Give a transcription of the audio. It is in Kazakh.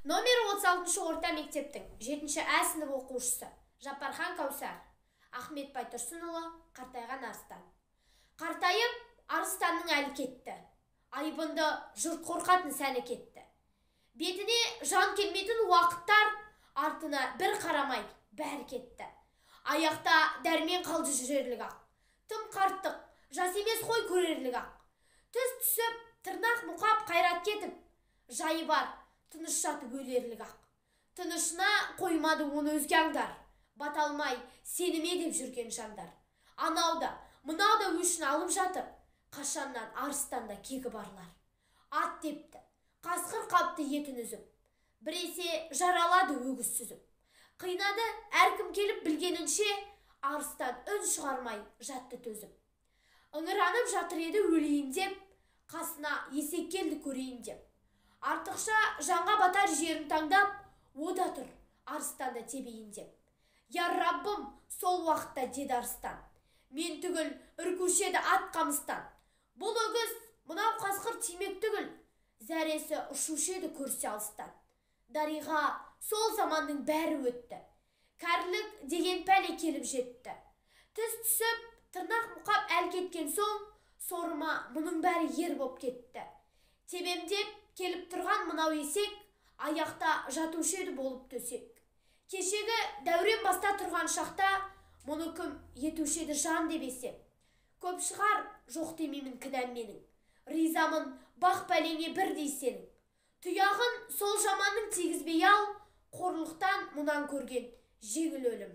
Номер 36 орта мектептің 7-ші А сынып оқушысы Жапархан Каусар. Ахмет Байтұрсынұлы, қартайған арыстан. Қартайып, арыстанның әлі кетті. Айбынды жұрт қорқатын сәні кетті. Бетіне жан келмейтін уақыттар, артына бір қарамай бәрі кетті. Аяқта дәрмен қалды жүрерлік ақ. Тым қарттық, жас емес қой көрерлік ақ. Түс түсіп, тырнақ мұқап қайрат кетіп, жайы бар, тыныш жатып өлерлік ақ. Тынышына қоймады оны өзге аңдар, баталмай сеніме деп жүрген жандар. Анауда, мынауда өшін алып жатыр, қашаннан арыстанда кегі барлар. Ат депті, қасқыр қапты етін үзіп, біресе жаралады өгіз сүзіп. Қинады әркім келіп білгенінше, арыстан үн шығармай жатты төзіп. Ыңыранып жатыр еді өлейін деп, қасына есек келді көрейін деп. Артықша жанға батар жерін таңдап, ода тұр арыстанды тебейін деп. Я Раббым, сол уақытта деді арыстан, мен түгіл үркушеді ат қамыстан. Бұл өгіз, мынау қасқыр тимек түгіл, зәресі ұшушеді көрсе алыстан. Дариға сол заманның бәрі өтті, кәрілік деген пәле келіп жетті. Түс түсіп, тырнақ мұқап әл кеткен соң, сорыма мұның бәрі ер боп кетті. Тебемдеп келіп тұрған мынау есек, аяқта жатушы еді болып төсек. Кешегі дәурен баста тұрған шақта, мұны кім етуші еді жан деп есеп. Көп шығар, жоқ демеймін кінәм менің, ризамын бақ бәлеңе бір дейсенің. Тұяғын сол жаманның тигізбей ал, қорлықтан мұнан көрген жеңіл өлім.